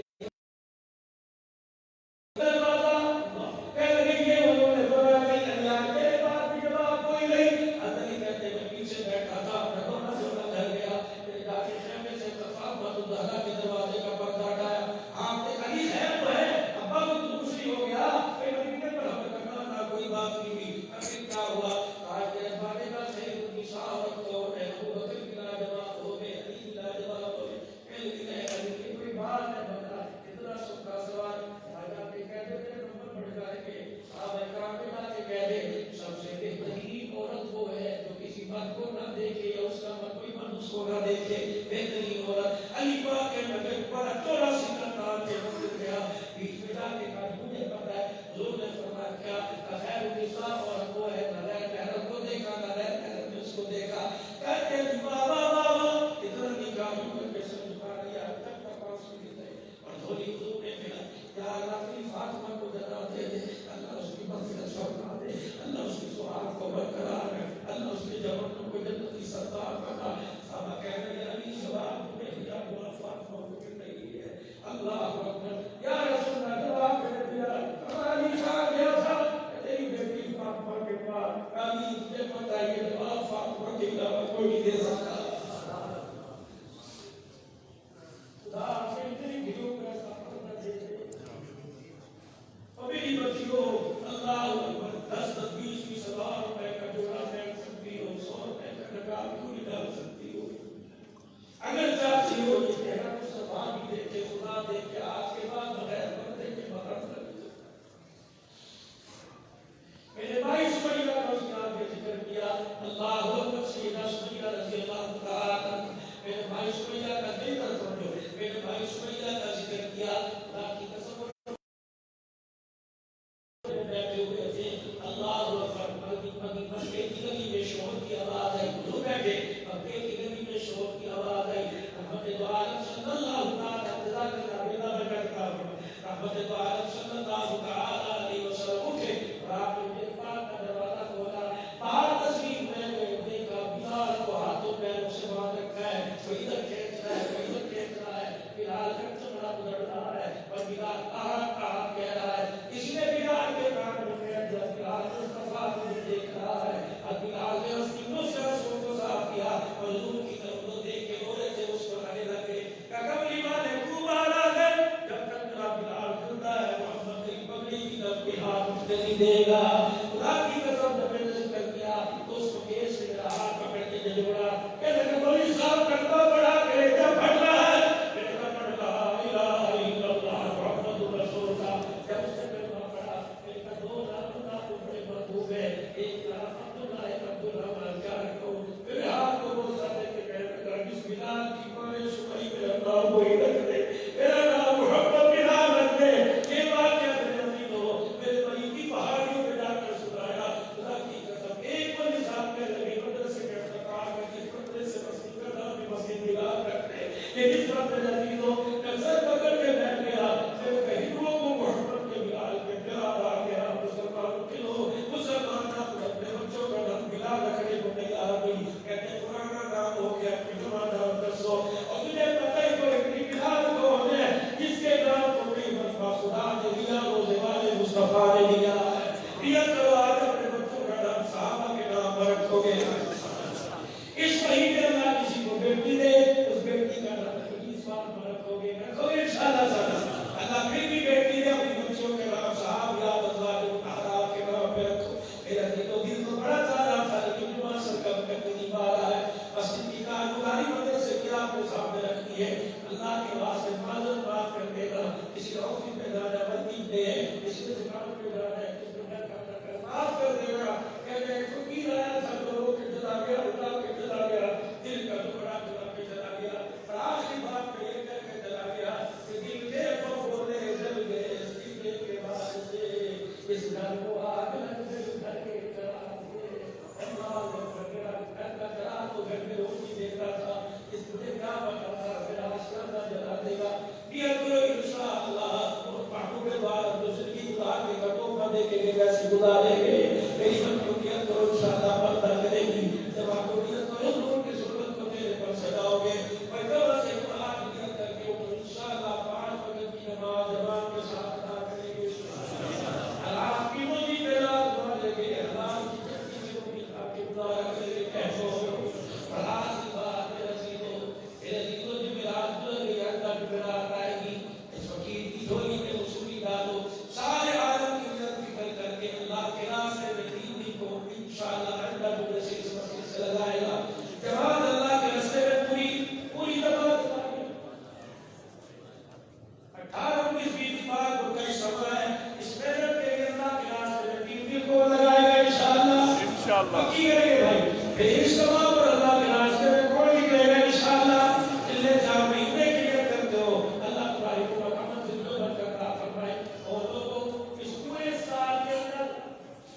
پکی کریں گے بھائی. پھر اس کمال پر اللہ کے راستے میں کون نکلے گا انشاءاللہ؟ جلے جہاں مہینے کی نیت کرتے ہو اللہ تبارک و تعالیٰ زندہ برکت عطا فرمائے. اور لوگوں اس پورے سال کے اندر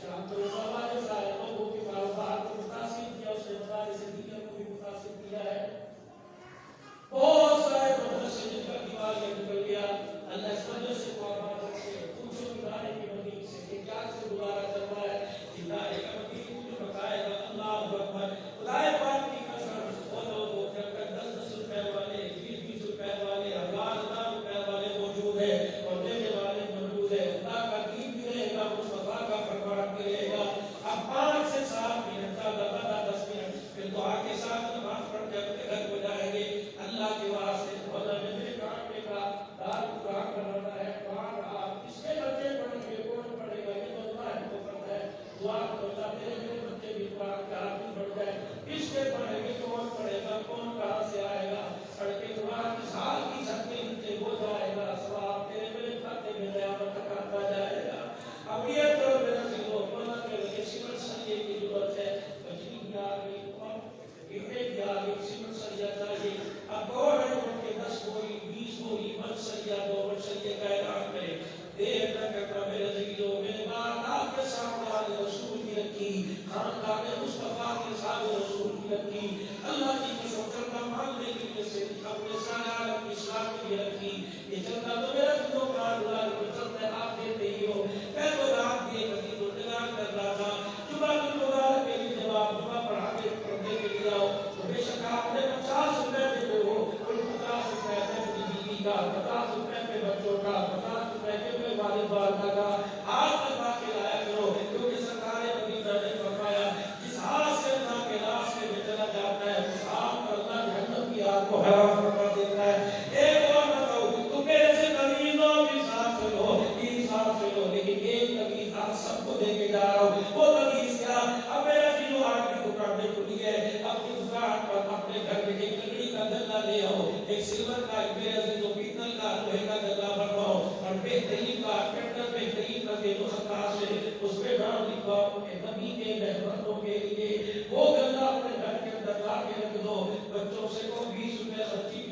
جہاں تو بابا نے سارے لوگوں کے کاروبار کو متاثر کیا، اس نے ہماری زندگی کو بھی متاثر کیا ہے. بہت سارے مدرسے جن کا دیوالیہ نکل گیا، اللہ اس وجہ سے قربان رکھے تم سے گزارے کی مدین سے کہ کیا سے دوبارہ چل رہا ہے ہدایت کا مدین مجھے بتائے گا. اللہ اکبر. خدائے پاک کی قسم وہ لوگ جب تک 10 روپے والے 20 روپے والے 1000 روپے والے موجود ہیں اور دینے والے موجود ہیں، اللہ کا دین بھی رہے گا، مصطفیٰ کا فرمان بھی رہے گا. اب 5 سے 7 منٹ کا 10 منٹ پھر دعا کے ساتھ نماز پڑھ کے اپنے گھر کو جائیں گے. اللہ کے واسطے بولا میرے کام کا دار قرآن بنانا ہے. قرآن آپ اس کے بچے پڑھیں گے، کون پڑھے گا؟ یہ تو اللہ کو پڑھتا ہے. دعا تو اللہ میرے بچے بھی قرآن کا حافظ بن جائے. اس کے پڑھیں گے کون پڑھے گا؟ کون کہاں سے آئے گا؟ پڑھ کے قرآن کی سال کی چھت کے نیچے ہو جائے گا. ثواب تیرے میرے کھاتے میں قیامت تک آتا جائے گا. اب یہ تو میرا دلوں بولا کہ یہ سمجھ سکے کی ضرورت ہے. بجلی کی آگئی گرنے کی آگئی سمجھ سکیا چاہیے. اب اور ہے ان کے 10 بوری 20 بوری من سیا 2 من سیا کا اعلان کرے. دیر نہ کرتا میرے دلوں میرے بات آپ کے سامنے والے رسول کی رکھی، خاندان مصطفیٰ کے سامنے رسول کی رکھی. اللہ کی قسم چلتا ماننے کی وجہ سے اپنے سارے عالم اسلام کی رکھی. یہ چلتا تو میرا دلوں کا اللہ کو چلتا آپ دیتے ہی ہو. میں تو رات دیے کبھی تو نگاہ کر رہا تھا جمعہ کی مبارک کے لیے جواب جمعہ پڑھا کے پڑھنے کے لیے آؤ تو بے شک آپ نے 50 روپے دیتے ہو. کوئی 50 روپے اپنی بیوی کا، 50 روپے پہ بچوں کا، 50 روپے کے پہ والد والدہ کا ہاتھ لگا کے لایا کرو. کیونکہ سرکار مدینہ نے فرمایا جس ہاتھ سے اللہ کے راستے میں چلا جاتا ہے اس ہاتھ پر اللہ جہنم کی آگ کو حرام فرما دیتا ہے. ایک اور بتاؤ تو میرے سے قریبوں کی ساتھ سے لو، تین ساتھ سے لو، لیکن ایک تمیز آپ سب کو دے کے جا رہا ہوں. وہ تمیز کیا؟ اب میرا دلوں آج کی دکانیں کھلی ہے، اپنی دکان پر اپنے گھر میں ایک لکڑی کا گلا لے آؤ، ایک سلور کا، ایک میرے عزیزوں پیتل کا لوہے کا گلا بنواؤ اور بہترین کا ٹریکٹر بہترین کا دے دو سرکار سے. اس پہ نام لکھواؤ کہ نبی کے مہمانوں کے لیے وہ گلا اپنے گھر کے اندر لا کے رکھ دو. بچوں سے کو 20 روپے سبزی